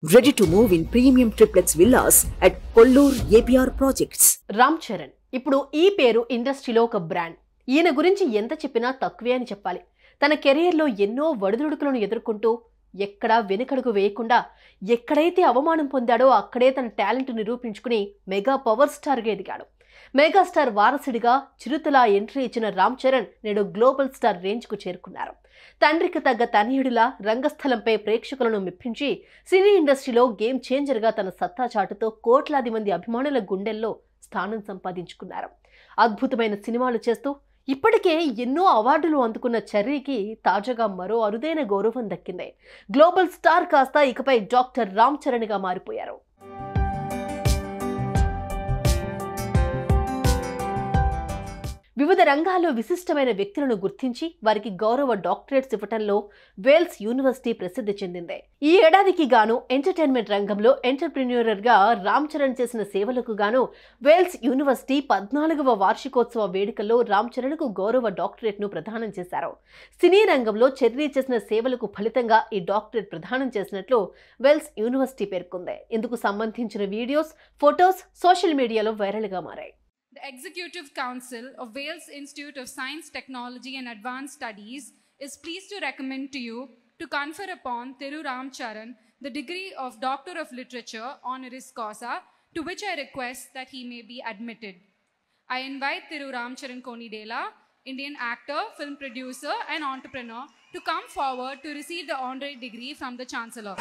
Ready to move in premium triplex villas at Kollur APR Projects. Ram Charan ఇప్పుడు ఈ పేరు ఇండస్ట్రీలో ఒక బ్రాండ్. ఈయన గురించి ఎంత చెప్పినా తక్కువే అని చెప్పాలి. తన కెరీర్లో ఎన్నో ఒడిదుడుకులను ఎదుర్కొంటూ ఎక్కడా వెనుకడుగు వేయకుండా ఎక్కడైతే అవమానం పొందాడో అక్కడే తన టాలెంట్ నిరూపించుకుని మెగా పవర్ స్టార్గా ఎదిగాడు. మెగాస్టార్ వారసుడిగా చిరుతలా ఎంట్రీ ఇచ్చిన రామ్ చరణ్ నేడు గ్లోబల్ స్టార్ రేంజ్కు చేరుకున్నారు. తండ్రికి తగ్గ తనయుడిలా రంగస్థలంపై ప్రేక్షకులను మెప్పించి సినీ ఇండస్ట్రీలో గేమ్ చేంజర్గా తన సత్తా చాటుతో కోట్లాది మంది అభిమానుల గుండెల్లో స్థానం సంపాదించుకున్నారు. అద్భుతమైన సినిమాలు చేస్తూ ఇప్పటికే ఎన్నో అవార్డులు అందుకున్న చర్రీకి తాజాగా మరో అరుదైన గౌరవం దక్కింది. గ్లోబల్ స్టార్ కాస్త ఇకపై డాక్టర్ రామ్ చరణ్గా మారిపోయారు. వివిధ రంగాల్లో విశిష్టమైన వ్యక్తులను గుర్తించి వారికి గౌరవ డాక్టరేట్స్ ఇవ్వటంలో వేల్స్ యూనివర్సిటీ ప్రసిద్ధి చెందింది. ఈ ఏడాదికి గాను ఎంటర్టైన్మెంట్ రంగంలో ఎంటర్ప్రెన్యూరర్గా రామ్ చరణ్ చేసిన సేవలకు గాను వేల్స్ యూనివర్సిటీ 14వ వార్షికోత్సవ వేడుకల్లో రామ్ చరణ్కు గౌరవ డాక్టరేట్ను ప్రదానం చేశారు. సినీ రంగంలో చెర్రీ చేసిన సేవలకు ఫలితంగా ఈ డాక్టరేట్ ప్రదానం చేసినట్లు వేల్స్ యూనివర్సిటీ పేర్కొంది. ఇందుకు సంబంధించిన వీడియోస్, ఫొటోస్ సోషల్ మీడియాలో వైరల్గా మారాయి. The Executive Council of Wales Institute of Science, Technology and Advanced Studies is pleased to recommend to you to confer upon Thiru Ram Charan the degree of Doctor of Literature honoris causa, to which I request that he may be admitted. I invite Thiru Ram Charan Konidela, Indian actor, film producer and entrepreneur, to come forward to receive the honorary degree from the Chancellor.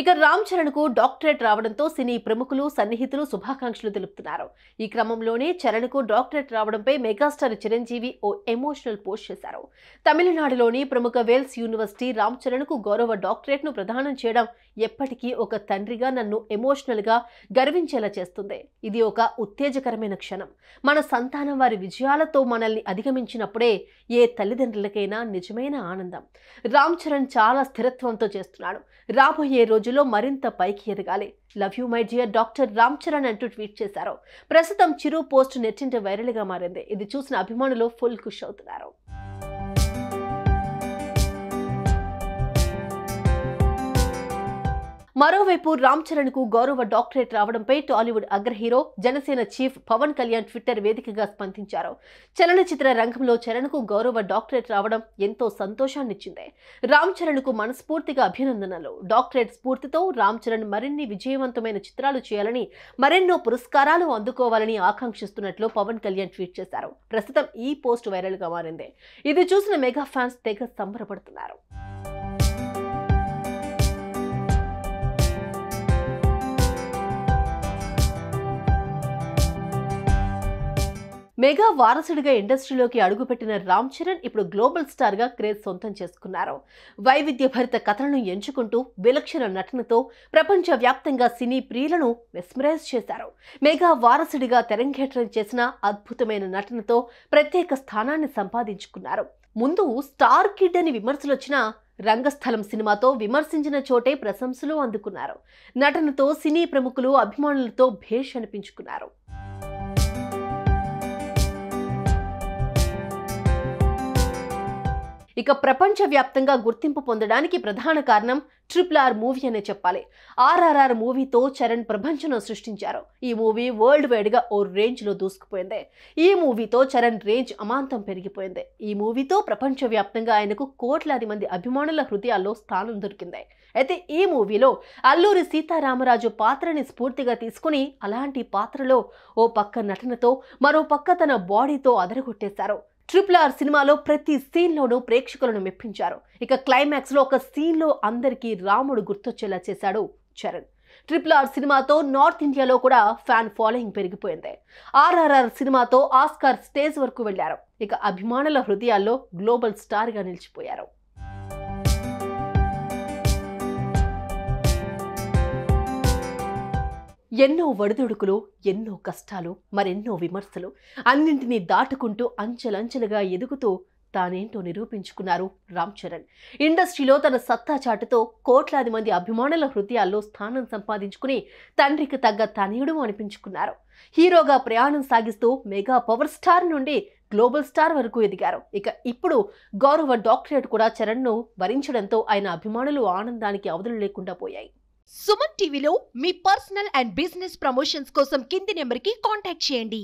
ఇక రామ్ చరణ్ కు doctorate రావడంతో సినీ ప్రముఖులు, సన్నిహితులు శుభాకాంక్షలు తెలుపుతున్నారు. ఈ క్రమంలోనే చరణ్ కు డాక్టరేట్ రావడంపై మెగాస్టార్ చిరంజీవి ఓ ఎమోషనల్ పోస్ట్ చేశారు. తమిళనాడులోని ప్రముఖ వేల్స్ యూనివర్సిటీ రామ్ చరణ్ కు గౌరవ డాక్టరేట్ ను ప్రదానం చేయడం ఎప్పటికీ ఒక తండ్రిగా నన్ను ఎమోషనల్ గా గర్వించేలా చేస్తుంది. ఇది ఒక ఉత్తేజకరమైన క్షణం. మన సంతానం వారి విజయాలతో మనల్ని అధిగమించినప్పుడే ఏ తల్లిదండ్రులకైనా నిజమైన ఆనందం. రామ్ చరణ్ చాలా స్థిరత్వంతో చేస్తున్నాడు. రాబోయే రోజుల్లో మరింత పైకి ఎదగాలి. Love you my dear doctor Ram Charan అంటూ ట్వీట్ చేశారు. ప్రస్తుతం చిరు పోస్ట్ నెట్టింట వైరల్ గా మారింది. ఇది చూసిన అభిమానులు ఫుల్ ఖుష్ అవుతున్నారు. మరోవైపు రామ్ చరణ్ కు గౌరవ డాక్టరేట్ రావడంపై టాలీవుడ్ అగ్ర hero, Janasena chief Pawan Kalyan Twitter వేదికగా స్పందించారు. చలనచిత్ర రంగంలో చరణ్ కు గౌరవ డాక్టరేట్ రావడం ఎంతో సంతోషాన్నిచ్చింది. రామ్ చరణ్ కు మనస్ఫూర్తిగా అభినందనలు. డాక్టరేట్ స్ఫూర్తితో రామ్ చరణ్ మరిన్ని విజయవంతమైన చిత్రాలు చేయాలని, మరెన్నో పురస్కారాలు అందుకోవాలని ఆకాంక్షిస్తున్నట్లు పవన్ కళ్యాణ్ ట్వీట్ చేశారు. ప్రస్తుతం ఈ పోస్ట్ వైరల్ గా మారింది. ఇది చూసిన మెగా ఫ్యాన్స్ తెగ సంబరపడుతున్నారు. మెగా వారసుడిగా ఇండస్ట్రీలోకి అడుగుపెట్టిన రామ్ చరణ్ ఇప్పుడు గ్లోబల్ స్టార్ గా క్రేజ్ సొంతం చేసుకున్నారు. వైవిధ్యభరిత కథలను ఎంచుకుంటూ విలక్షణ నటనతో ప్రపంచ వ్యాప్తంగా సినీ ప్రియులను మెస్మరైజ్ చేశారు. మెగా వారసుడిగా తెరంగేట్రం చేసిన అద్భుతమైన నటనతో ప్రత్యేక స్థానాన్ని సంపాదించుకున్నారు. ముందు స్టార్ కిడ్ అని విమర్శలొచ్చినా రంగస్థలం సినిమాతో విమర్శించిన చోటే ప్రశంసలు అందుకున్నారు. నటనతో సినీ ప్రముఖులు, అభిమానులతో భేష్ అనిపించుకున్నారు. ఇక ప్రపంచవ్యాప్తంగా గుర్తింపు పొందడానికి ప్రధాన కారణం RRR మూవీ అనే చెప్పాలి. RRR మూవీతో చరణ్ ప్రపంచంలో సృష్టించారు. ఈ మూవీ వరల్డ్ వైడ్ గా ఓ రేంజ్ లో దూసుకుపోయింది. ఈ మూవీతో చరణ్ రేంజ్ అమాంతం పెరిగిపోయింది. ఈ మూవీతో ప్రపంచవ్యాప్తంగా ఆయనకు కోట్లాది మంది అభిమానుల హృదయాల్లో స్థానం దొరికింది. అయితే ఈ మూవీలో అల్లూరి సీతారామరాజు పాత్రని స్ఫూర్తిగా తీసుకుని అలాంటి పాత్రలో ఓ పక్క నటనతో మరో పక్క తన బాడీతో అదరగొట్టేశారు. RRR సినిమాలో ప్రతి సీన్లోనూ ప్రేక్షకులను మెప్పించారు. ఇక క్లైమాక్స్ లో ఒక సీన్ లో అందరికీ రాముడు గుర్తొచ్చేలా చేశాడు చరణ్. RRR సినిమాతో నార్త్ ఇండియాలో కూడా ఫ్యాన్ ఫాలోయింగ్ పెరిగిపోయింది. RRR సినిమాతో ఆస్కార్ స్టేజ్ వరకు వెళ్లారు. ఇక అభిమానుల హృదయాల్లో గ్లోబల్ స్టార్ గా నిలిచిపోయారు. ఎన్నో ఒడిదుడుకులు, ఎన్నో కష్టాలు, మరెన్నో విమర్శలు అన్నింటినీ దాటుకుంటూ అంచెలంచెలుగా ఎదుగుతూ తానేంటో నిరూపించుకున్నారు రామ్ చరణ్. ఇండస్ట్రీలో తన సత్తా చాటుతో కోట్లాది మంది అభిమానుల హృదయాల్లో స్థానం సంపాదించుకుని తండ్రికి తగ్గ తనయుడు అనిపించుకున్నారు. హీరోగా ప్రయాణం సాగిస్తూ మెగా పవర్ స్టార్ నుండి గ్లోబల్ స్టార్ వరకు ఎదిగారు. ఇక ఇప్పుడు గౌరవ డాక్టరేట్ కూడా చరణ్ను వరించడంతో ఆయన అభిమానులు ఆనందానికి అవధులు లేకుండా పోయాయి. సుమన్ టీవీలో మీ పర్సనల్ అండ్ బిజినెస్ ప్రమోషన్స్ కోసం కింది నెంబర్కి కాంటాక్ట్ చేయండి.